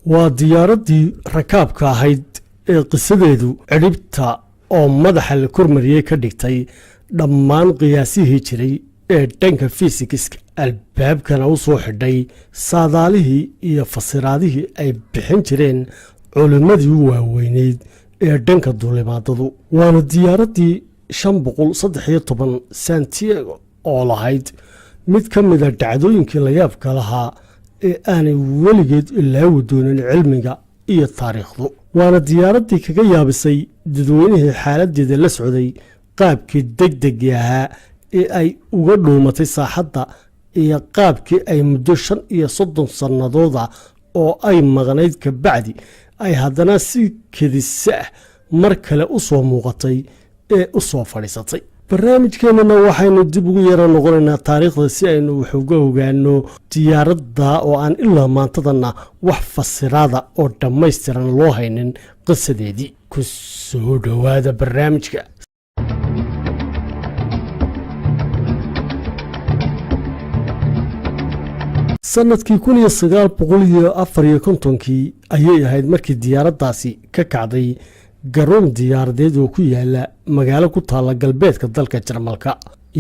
waa diyaaradii rakaabka ahayd ee qisadeedu ciribta oo madaxa la kormariyey ka dhigtay dhammaan qiyaasihii jiray ee dhanka fiisikiska albaabkana u soo xidhay saadaalihii iyo fasiraadihii ay bixin jireen culimmadii u waaweyneyd ee dhanka duulimaadadu waana diyaaradii 513 Santiago oo lahayd mid ka mid a dhacdooyinkii la yaabka lahaa ee aanay weligeed ilaawi doonin cilmiga iyo taariikhdu waana diyaaradii kaga yaabisay dadweynihii xaaladeeda la socday qaabkii degdegii ahaa ee ay uga dhuumatay saaxadda iyo qaabkii ay muddo 35 sannadooda oo ay maqnayd ka bacdi ay haddana si kedisa mar kale u soo muuqatay ee u soo fadhiisatay barnaamijkeennana waxaynu dib ugu yara noqonaynaa taariikhda si aynu wax uga ogaano diyaaradda oo aan ilaa maantadana wax fasiraada oo dhammaystiran loo haynin qisadeedii ku soo dhowaada barnaamijka sanadkii 1954 ayay ahayd markii diyaaraddaasi ka kacday garoon diyaaradeed oo ku yaala magaalo ku taala galbeedka dalka Jarmalka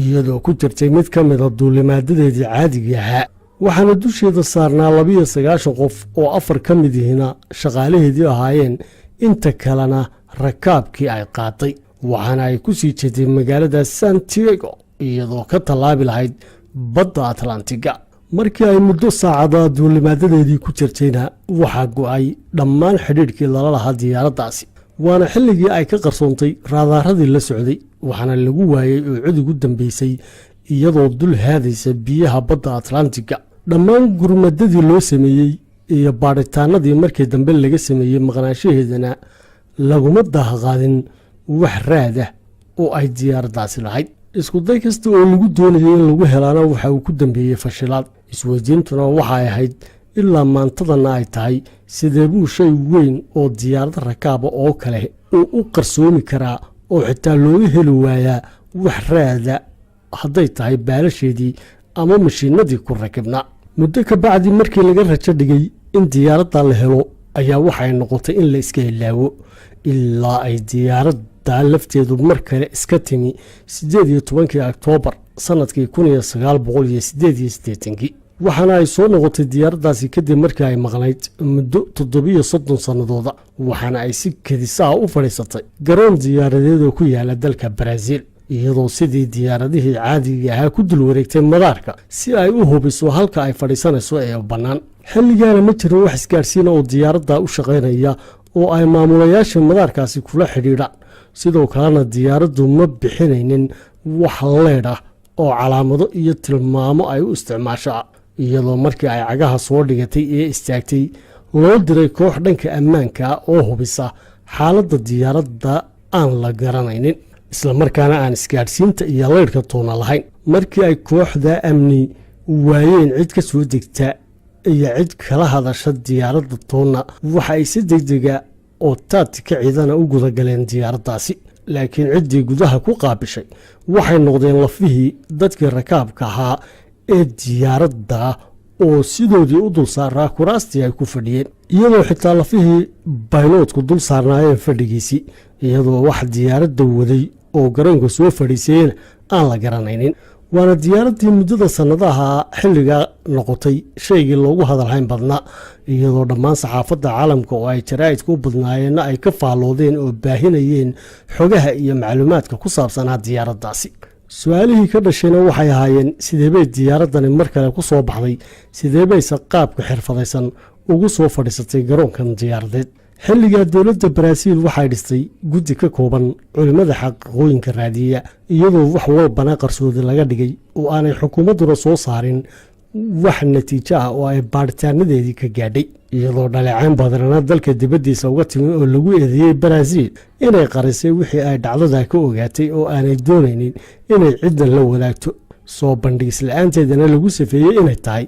iyadoo ku jirtay mid ka mid ah duulimaadadeedii caadiga ahaa waxaana dusheeda saarnaa 29 qof oo 4 ka mid yihiin shaqaalaheedii ahaayeen inta kalena rakaabkii ay qaaday waxaana ay ku sii jeeday magaalada Santiago iyadoo ka talaabi lahayd badda Atlantiga markii ay muddo saacada duulimaadadeedii ku jirtayna waxaa go'ay dhammaan xidhiidhkii lala lahaa diyaaraddaasi waana xilligii ay ka qarsoontay raadaaradii la socday waxaana lagu waayey oo cid ugu dambeysay iyadoo dul haadaysa biyaha badda Atlantiga dhammaan gurmadadii loo sameeyey iyo baadhitaanadii markii dambe laga sameeyey maqnaanshaheedana laguma daaqaadin wax raad ah oo ay diyaaraddaasi lahayd isku day kasta oo lagu doonayay in lagu helaana waxa uu ku dambeeyey fashilaad isweydiintuna waxay ahayd ilaa maantadana ay tahay sidee buu shay weyn oo diyaarad rakaaba oo kale uu u qarsoomi karaa oo xitaa looga heli waayaa wax raada hadday tahay baalasheedii ama mashiinadii ku rakibnaa muddo ka bacdi markii laga rajo dhigay in diyaaradda la helo ayaa waxay noqotay in la iska ilaawo ilaa ay diyaaradda lafteedu mar kale iska timi 18 Oktoobar sanadkii 1988 waxaana ay soo noqotay diyaaraddaasi kadib markii ay maqnayd muddo 37 sannadooda waxaana ay si kedisaa u fadhiisatay garoon diyaaradeed oo ku yaala dalka Brazil iyadoo sidii diyaaradihii caadiga ahaa ku dul wareegtay madaarka si ay u hubiso halka ay fadhiisanayso ee bannaan xilligaana ma jirin wax isgaarsiin oo diyaaradda u shaqaynaya oo ay maamulayaasha madaarkaasi kula xidhiidhaan sidoo kalena diyaaraddu ma bixinaynin wax leedh ah oo calaamado iyo tilmaamo ay u isticmaasho iyadoo markii ay cagaha soo dhigatay ee istaagtay loo diray koox dhanka ammaanka oo hubisa xaaladda diyaaradda aan la garanaynin isla markaana aan isgaadhsiinta iyo leydhka toona lahayn markii ay kooxda amni waayeen cid ka soo degta iyo cid kala hadasha diyaaradda toonna waxa ay si degdega oo taatika ciidana u gudagaleen diyaaraddaasi laakiin ciddii gudaha ku qaabishay waxay noqdeen lafihii dadkii rakaabka ahaa ee diyaaradda oo sidoodii u dul saaraa kuraastii ay ku fadhiyeen iyadoo xitaa lafihii bayloodku dul saarnaayeen fadhigiisii iyadoo wax diyaaradda waday oo garoonka soo fadhiisayeen aan la garanaynin waana diyaaraddii muddada sannadaha xilliga noqotay shaygii loogu hadalhayn badnaa iyadoo dhammaan saxaafadda caalamka oo ay jaraa'idka u badnaayeenna ay ka faalloodeen oo baahinayeen xogaha iyo macluumaadka ku saabsanaa diyaaraddaasi su-aalihii ka dhashayna waxay ahaayeen sideebay diyaaraddani mar kale ku soo baxday sideebayse qaabka xirfadaysan ugu soo fadhiisatay garoonkan diyaaradeed xilligaa dowladda Brazil waxay dhistay guddi ka kooban culimada xaqiiqooyinka raadiya iyadoo wax walbana qarsoodi laga dhigay oo aanay xukuumadduna soo saarin wax natiijo ah oo ay baadhitaanadeedii ka gaadhay iyadoo dhaleecayn badanna dalka dibaddiisa uga timi oo lagu eedeeyey Brazil inay qarisay wixii ay dhacdada ka ogaatay oo aanay doonaynin inay ciddan la wadaagto soo bandhigis la'aanteedana lagu safeeyey inay tahay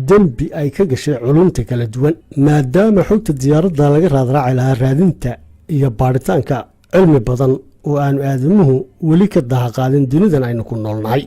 dembi ay ka gashay culumta kala duwan maadaama xogta diyaaradda laga raadraaci lahaa raadinta iyo baadhitaanka cilmi badan oo aanu aadamuhu weli ka dahaqaadin dunidan aynu ku noolnahay